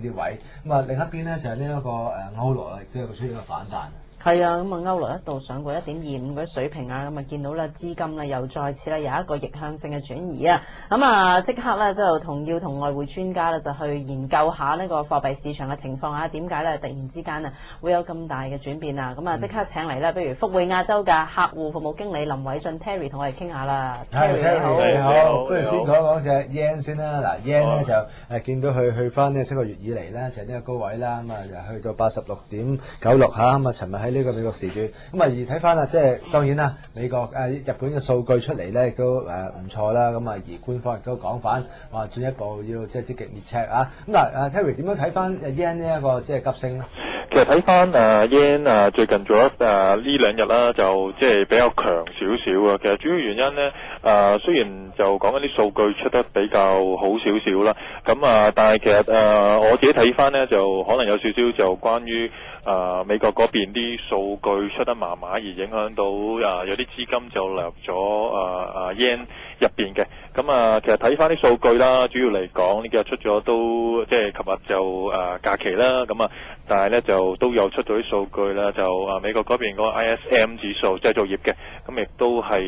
呢啲位。咁啊另一邊咧就係呢一個歐羅亦都有出現一個反彈。係啊，咁啊歐羅一度上過1.25嗰啲水平啊，咁啊見到咧資金咧又再次咧有一個逆向性嘅轉移啊，咁啊即刻咧就要同外匯專家咧就去研究下呢個貨幣市場嘅情況啊，點解咧突然之間啊會有咁大嘅轉變啊？咁啊即刻請嚟咧，不如福匯亞洲嘅客戶服務經理林偉俊 Terry 同我哋傾下啦。Terry 你好，不如先講講隻 yen 先啦。嗱 yen 咧就見到佢去翻呢7個月以嚟咧就呢個高位啦，咁啊就去到86.96嚇，咁啊尋日喺呢個美國時段，咁啊而睇翻啦，即係當然啦，美國日本嘅數據出嚟咧亦都唔錯啦，咁啊而官方亦都講翻話進一步要即係積極滅赤啊。咁嗱Terry 點樣睇翻 yen 呢一個即係急升咧？其實睇翻yen最近做咗呢兩日啦，就即係比較強少少啊。其實主要原因咧雖然就講緊啲數據出得比較好少少啦，咁但係其實我自己睇翻咧就可能有少少就關於美國嗰邊啲數據出得麻麻，而影響到有啲資金就流入咗yen 入邊嘅。咁其實睇翻啲數據啦，主要嚟講呢幾日出咗都即係琴日就假期啦，但係咧就都有出咗啲數據啦，就美國嗰邊嗰個 ISM 指數製造業嘅，咁亦都係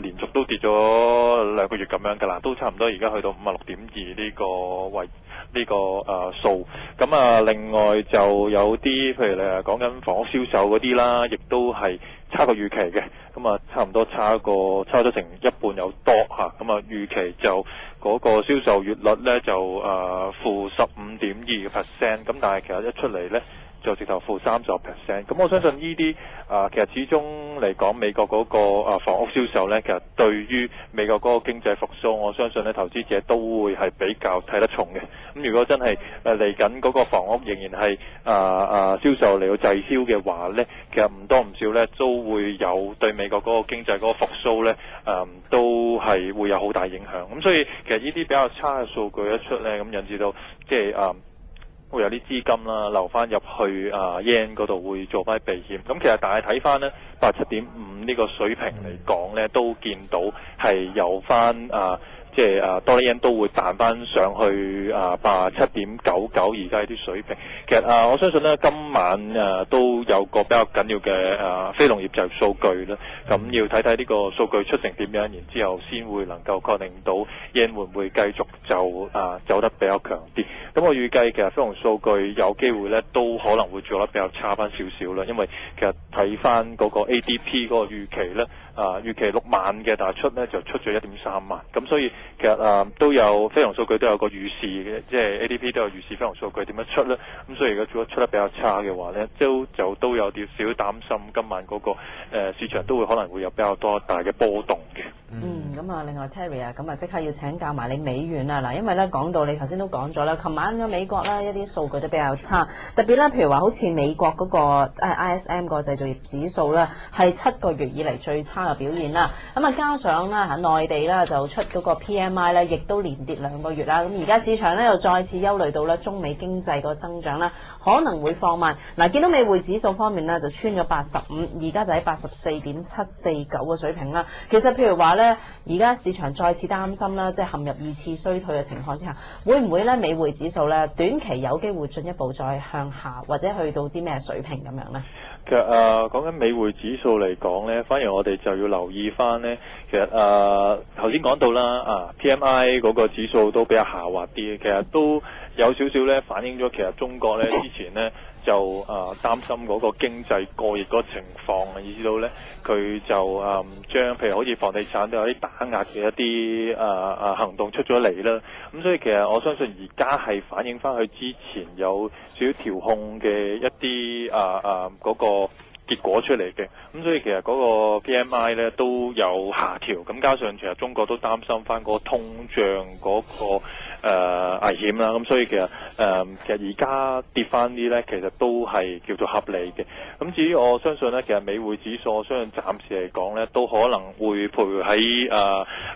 連續都跌咗2個月咁樣㗎啦，都差唔多而家去到56.2呢個位。呢個數，咁另外就有啲譬如你講緊房屋銷售嗰啲啦，亦都係差過預期嘅，咁差唔多差咗成一半有多嚇，咁預期就嗰個銷售月率咧就負15.2%，咁但係其實一出嚟咧就直頭負30%，咁我相信呢啲其實始終嚟講美國嗰個房屋銷售咧，其實對於美國嗰個經濟復甦，我相信咧投資者都會係比較睇得重嘅。咁如果真係嚟緊嗰個房屋仍然係銷售嚟到滯銷嘅話咧，其實唔多唔少咧都會有對美國嗰個經濟嗰個復甦咧都係會有好大影響。咁所以其實呢啲比較差嘅數據一出咧，咁引致到即係會有啲資金啦流翻入去yen 嗰度會做翻避險。咁其實但係睇翻咧87.5呢個水平嚟講咧，都見到係有翻即係多利 yen 都會彈翻上去87.99而家啲水平。其實我相信咧今晚都有個比較緊要嘅非農業就業數據啦。咁要睇睇呢個數據出成點樣，然之後先會能夠確定到 yen 會唔會繼續就走得比較強啲。咁我預計其實非農數據有機會咧都可能會做得比較差翻少少啦，因為其實睇翻嗰個 ADP 嗰個預期咧。預期6萬嘅，但係出咧就出咗1.3萬，咁所以其實都有非農數據都有個預示嘅，即係 ADP 都有預示非農數據點樣出咧，咁所以如果出得比較差嘅話咧，都有啲少擔心今晚嗰個市場都會可能會有比較多大嘅波動嘅。咁另外 Terry 咁即刻要請教埋你美元啦，嗱，因為咧講到你頭先都講咗啦，琴晚嘅美國咧一啲數據都比較差，特別咧譬如話好似美國嗰個ISM 個製造業指數咧係7個月以嚟最差嘅表現啦，加上啦內地咧就出嗰個 PMI 咧亦都連跌2個月啦，咁而家市場咧又再次憂慮到咧中美經濟個增長啦可能會放慢，嗱，見到美匯指數方面咧就穿咗85，而家就喺84.749嘅水平啦。其實譬如話咧，而家市場再次擔心啦，即係陷入2次衰退嘅情況之下，會唔會咧美匯指數咧短期有機會進一步再向下，或者去到啲咩水平咁樣咧？其實講緊美匯指數嚟講咧，反而我哋就要留意翻咧。其實頭先講到啦PMI 嗰個指數都比較下滑啲，其實都有少少咧反映咗其實中國咧之前咧就擔心嗰個經濟過熱嗰個情況，以至到咧佢就將譬如好似房地產都有啲打壓嘅一啲行動出咗嚟啦。咁所以其實我相信而家係反映翻佢之前有少少調控嘅一啲嗰個結果出嚟嘅。咁所以其實嗰個 PMI 咧都有下調，咁加上其實中國都擔心翻嗰個通脹嗰個危險啦，咁所以其實而家跌翻啲咧，其實都係叫做合理嘅。咁至於我相信咧，其實美匯指數我相信暫時嚟講咧，都可能會徘徊喺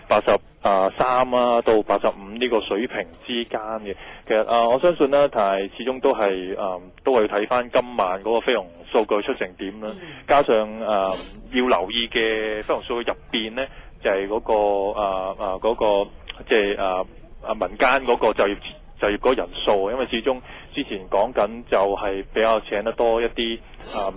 83到85呢個水平之間嘅。其實我相信咧，但係始終都係要睇翻今晚嗰個非農數據出成點啦，加上要留意嘅非農數據入邊咧，就係嗰個即係民間嗰個就業嗰個人數，因為始終之前講緊就係比較請得多一啲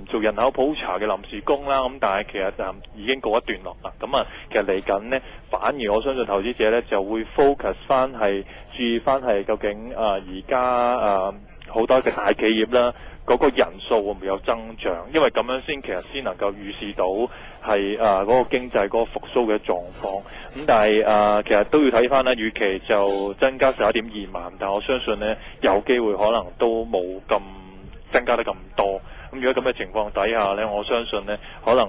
做人口普查嘅臨時工啦，咁但係其實已經告一段落啦。咁其實嚟緊呢，反而我相信投資者呢就會 focus 翻係注意翻係究竟而家好多嘅大企業啦，嗰個人數會唔會有增長？因為咁樣其實先能夠預示到係嗰個經濟嗰個復甦嘅狀況。咁但係其實都要睇翻啦，預期就增加11.2萬，但我相信呢，有機會可能都冇咁增加得咁多。咁如果咁嘅情況底下呢，我相信呢，可能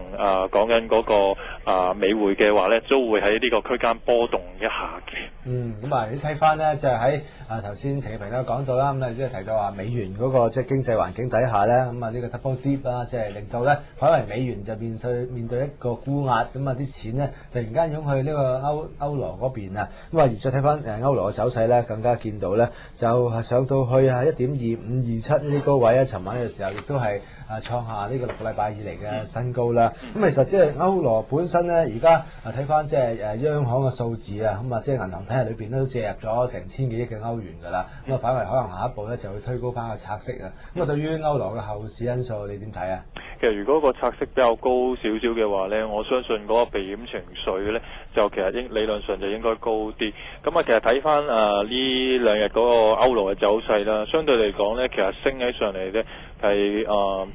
講緊嗰個美匯嘅話呢，都會喺呢個區間波動一下嘅。咁你睇翻呢，就係喺頭先陳健平都講到啦，咁即係提到話美元嗰個即係經濟環境底下呢，咁呢個 double dip 啦，即係令到呢，反為美元就面對一個沽壓，咁啲錢呢，突然間湧去呢個歐羅嗰邊啊，咁而再睇翻歐羅嘅走勢呢，更加見到呢，就係上到去1.2527呢啲高位啊，尋晚嘅時候亦都係創下呢個6個禮拜以嚟嘅新高啦。咁其實即係歐羅本身呢，而家睇翻即係央行嘅數字啊，咁即係銀行體系裏邊都借入咗成1000幾億嘅歐元㗎啦。咁反為可能下一步咧就會推高翻個拆息啊。咁對於歐羅嘅後市因素，你點睇啊？其實如果個拆息比較高少少嘅話呢，我相信嗰個避險情緒呢，就其實理論上就應該高啲。咁其實睇翻呢兩日嗰個歐羅嘅走勢啦，相對嚟講呢，其實升起上嚟呢，係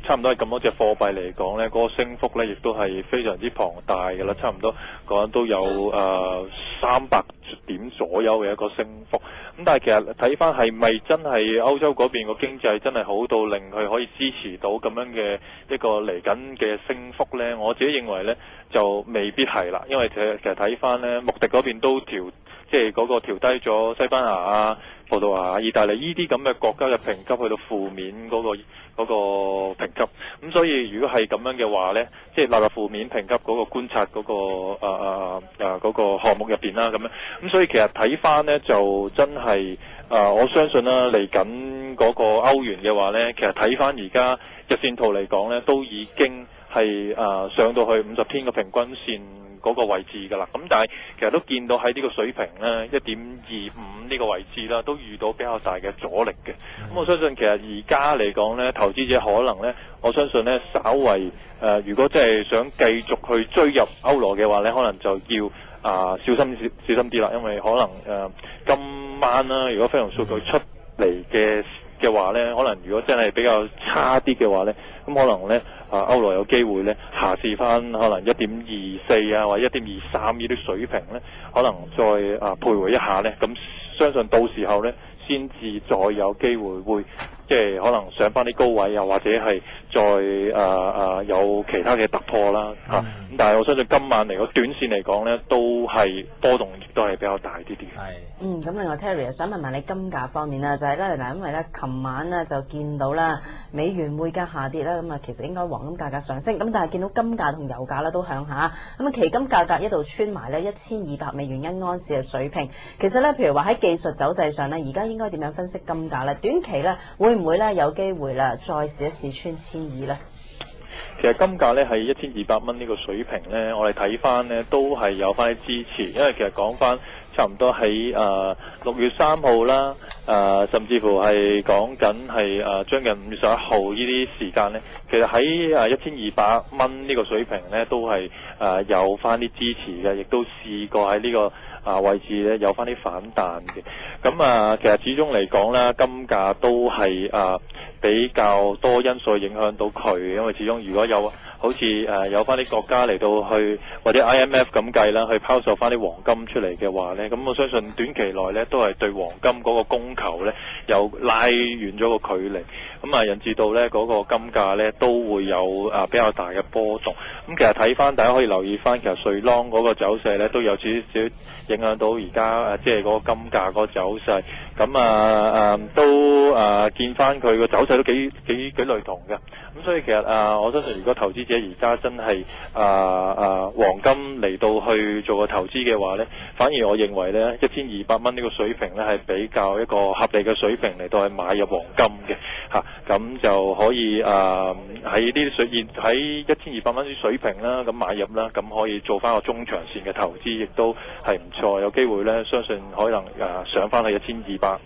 差唔多係咁多隻貨幣嚟講呢，嗰個升幅呢亦都係非常之龐大嘅啦，差唔多講都有300點左右嘅一個升幅。咁但係其實睇翻係咪真係歐洲嗰邊個經濟真係好到令佢可以支持到咁樣嘅一個嚟緊嘅升幅呢？我自己認為呢就未必係啦，因為其實睇翻呢，穆迪嗰邊都即係嗰個調低咗西班牙啊、葡萄牙、意大利呢啲咁嘅國家嘅評級去到負面嗰個評級。咁所以如果係咁樣嘅話呢，即係納入負面評級嗰個觀察嗰個項目入邊啦，咁樣。咁所以其實睇翻呢，就真係我相信啦，嚟緊嗰個歐元嘅話呢，其實睇翻而家日線圖嚟講呢，都已經係上到去50天嘅平均線嗰個位置㗎啦。咁但係其實都見到喺呢個水平呢，1.25呢個位置啦，都遇到比較大嘅阻力嘅。咁我相信其實而家嚟講呢，投資者可能呢，我相信呢，稍為如果真係想繼續去追入歐羅嘅話呢，可能就要小心啲啦，因為可能今晚啦，如果非農數據出嚟嘅話呢，可能如果真係比較差啲嘅話呢，咁可能呢歐羅有機會呢下試翻可能1.24啊或者1.23呢啲水平呢，可能再徘徊一下呢。咁相信到時候呢，先至再有機會會即係可能上翻啲高位，又或者係再有其他嘅突破啦嚇。咁但係我相信今晚嚟講，短線嚟講呢，都係波動亦都係比較大啲啲。係。咁另外 Terry 想問埋你金價方面啦，就係咧嗱，因為咧琴晚咧就見到啦美元匯價下跌啦，咁其實應該黃金價格上升，咁但係見到金價同油價咧都向下，咁期金價格一度穿埋咧1200美元一安士嘅水平。其實咧，譬如話喺技術走勢上咧，而家應該點樣分析金價咧？短期咧會唔會咧有機會啦，再試一試穿1200咧？其實金價咧係1200蚊呢個水平咧，我哋睇翻咧都係有翻啲支持，因為其實講翻差唔多喺6月3號啦，甚至乎係講緊係將近5月11號呢啲時間咧，其實喺1200蚊呢個水平咧都係有翻啲支持嘅，亦都試過喺呢個位置咧有翻啲反彈嘅。咁其實始終嚟講啦，金價都係比較多因素影響到佢，因為始終如果有好似有翻啲國家嚟到去或者 IMF 咁計啦，去拋售翻啲黃金出嚟嘅話呢，咁我相信短期內呢都係對黃金嗰個供求呢有拉遠咗個距離，咁引致到呢嗰個金價呢都會有比較大嘅波動。咁其實睇翻大家可以留意翻，其實瑞郎嗰個走勢呢都有少少影響到而家即係嗰個金價嗰個走勢。咁都見翻佢個走勢都幾類同嘅。咁所以其實我相信如果投資者而家真係黃金嚟到去做個投資嘅話呢，反而我認為呢1200蚊呢個水平呢係比較一個合理嘅水平嚟到去買入黃金嘅嚇，咁就可以喺呢啲喺1200蚊啲水平啦，咁買入啦，咁可以做翻個中長線嘅投資，亦都係唔錯，有機會呢相信可能上翻去1250